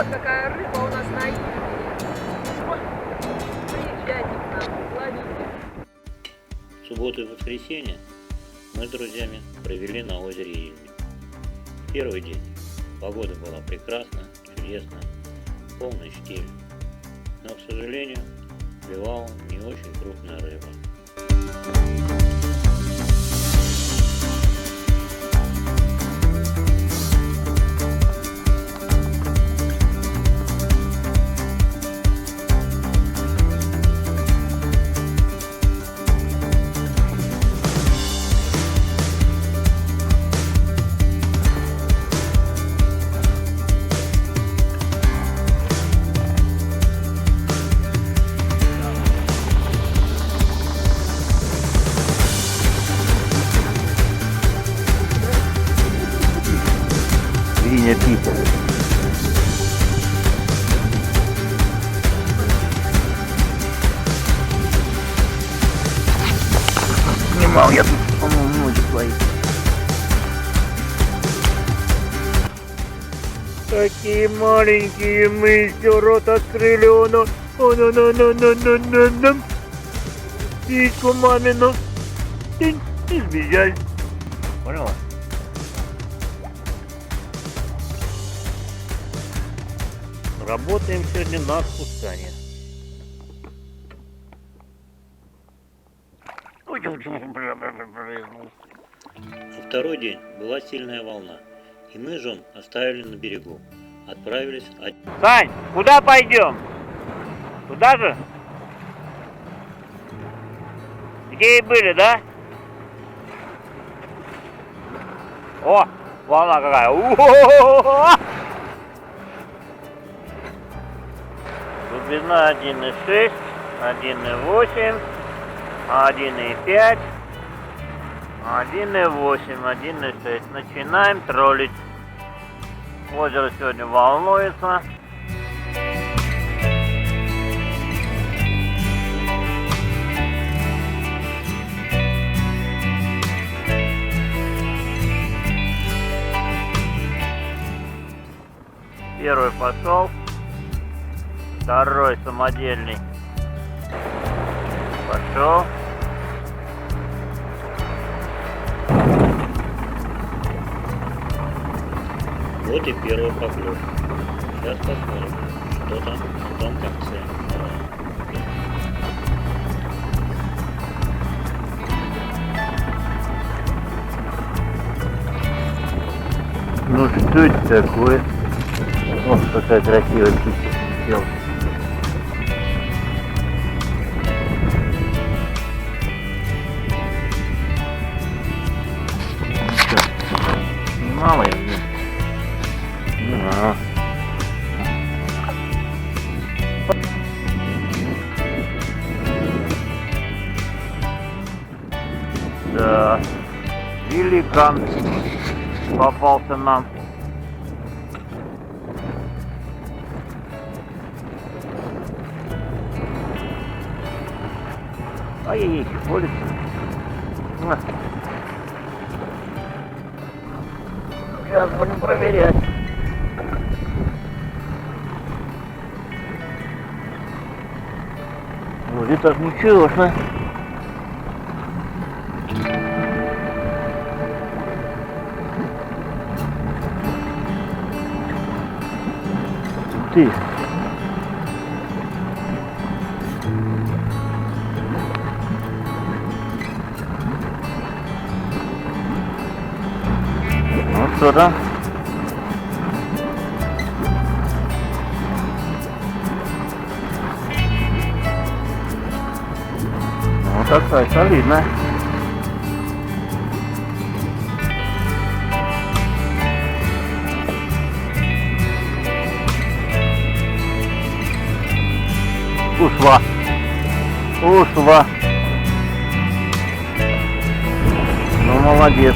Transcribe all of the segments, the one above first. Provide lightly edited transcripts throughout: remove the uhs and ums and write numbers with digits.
Вот какая рыба у нас на Ире. Приезжайте к нам, ловите. В субботу и воскресенье мы с друзьями провели на озере Ильмень. Первый день погода была прекрасная, чудесная, полный штиль, но, к сожалению, клевала не очень крупная рыба. Виня Питер. Снимал я тут, по-моему, ноги свои. Такие маленькие, мы еще рот открыли, птичку мамину. И сбежали. Поняла? Работаем сегодня на отпускание. На второй день была сильная волна, и мы жен оставили на берегу. Отправились Сань, куда пойдем? Туда же? Где и были, да? О, волна какая! У-хо-хо-хо-хо! Глубина 1,6, 1,8, 1,5, 1,8, 1,6. Начинаем троллить. Озеро сегодня волнуется. Первый пошел. Второй самодельный пошел. Вот и первый поклев. Сейчас посмотрим, что там в том конце. Ну что это такое? Ох, какая красивая птица сидела. Снимала ее? Да. Да. Великан попался нам. Ай-яй-яй, колется. Сейчас будем проверять. Вроде так нечестно. Ты. Ну что там? Ну такая солидная. Ушла. Ушла. Ну молодец.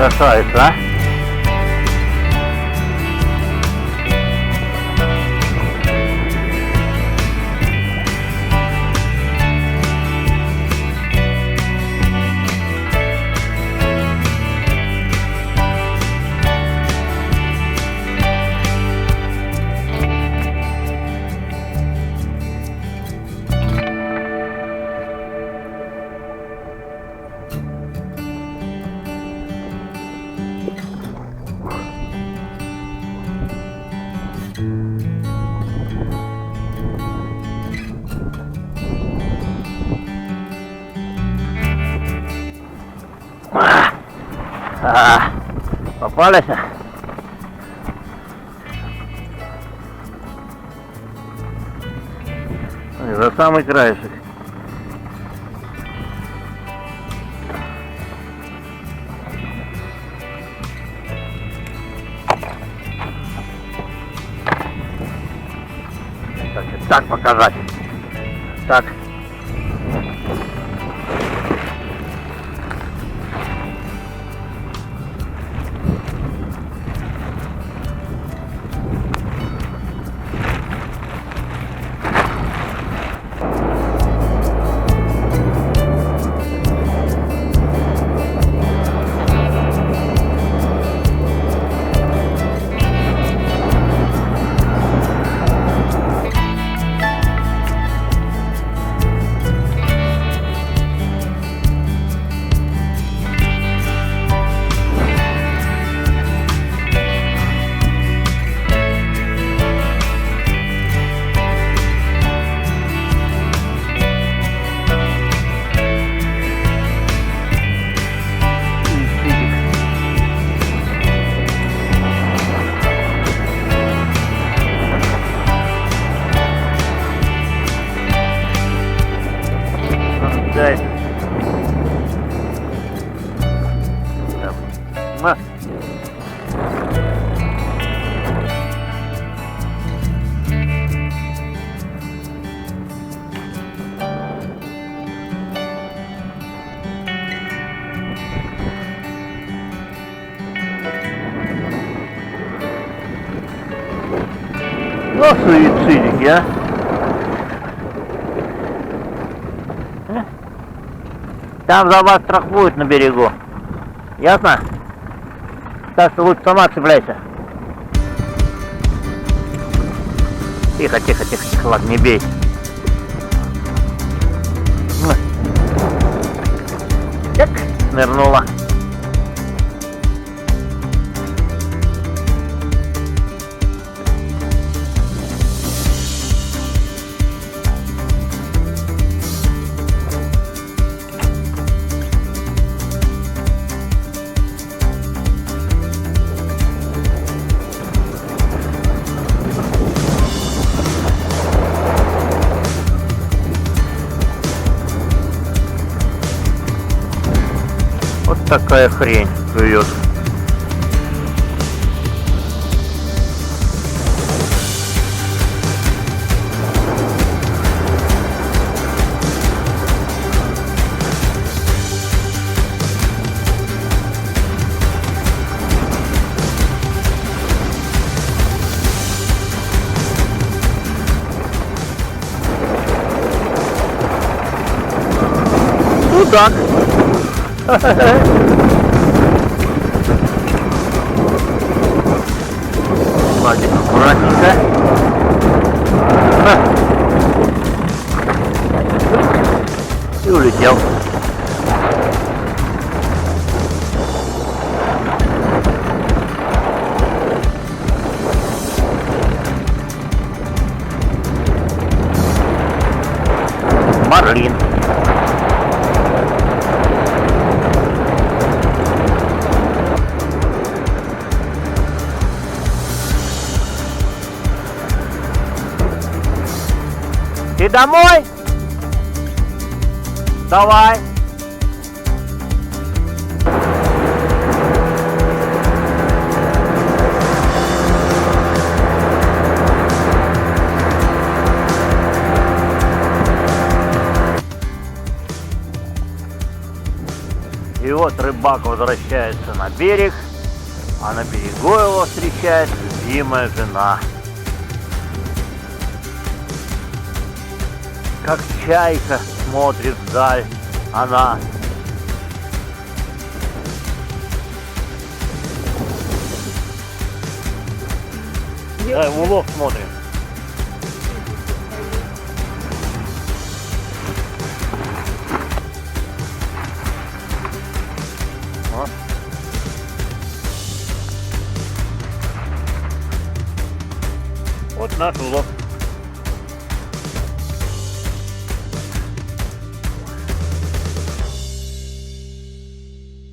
красавица, а? Попались? За самый краешек. Так показать. Так. Дай. На. Ну, суицидики, а? Там за вас страхуют на берегу. Ясно? Так что лучше сама цепляйся. Тихо, тихо, тихо, тихо, ладно, не бей. Так, нырнула. Вот такая хрень клюет. Ну так. Ладно, аккуратненько. И улетел. Марлин. Ты домой? Давай. И вот рыбак возвращается на берег, а на берегу его встречает любимая жена. Как чайка смотрит вдаль она. Да, в улов смотрим. О. Вот наш улов.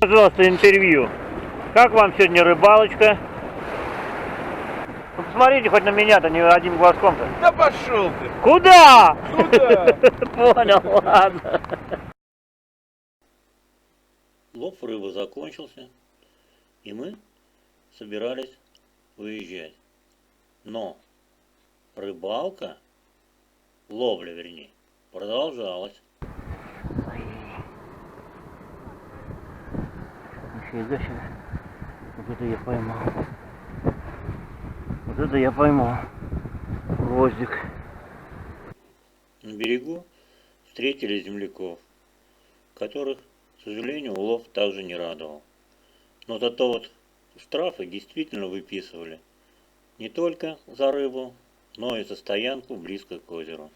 Пожалуйста, интервью. Как вам сегодня рыбалочка? Ну, посмотрите хоть на меня-то, не одним глазком-то. Да пошел ты! Куда? Куда? Понял, ладно. Лов рыбы закончился, и мы собирались выезжать. Но рыбалка, ловля вернее, продолжалась. Нифига себе. Вот это я поймал. Вот это я поймал. Гвоздик. На берегу встретили земляков, которых, к сожалению, улов также не радовал. Но зато вот штрафы действительно выписывали не только за рыбу, но и за стоянку близко к озеру.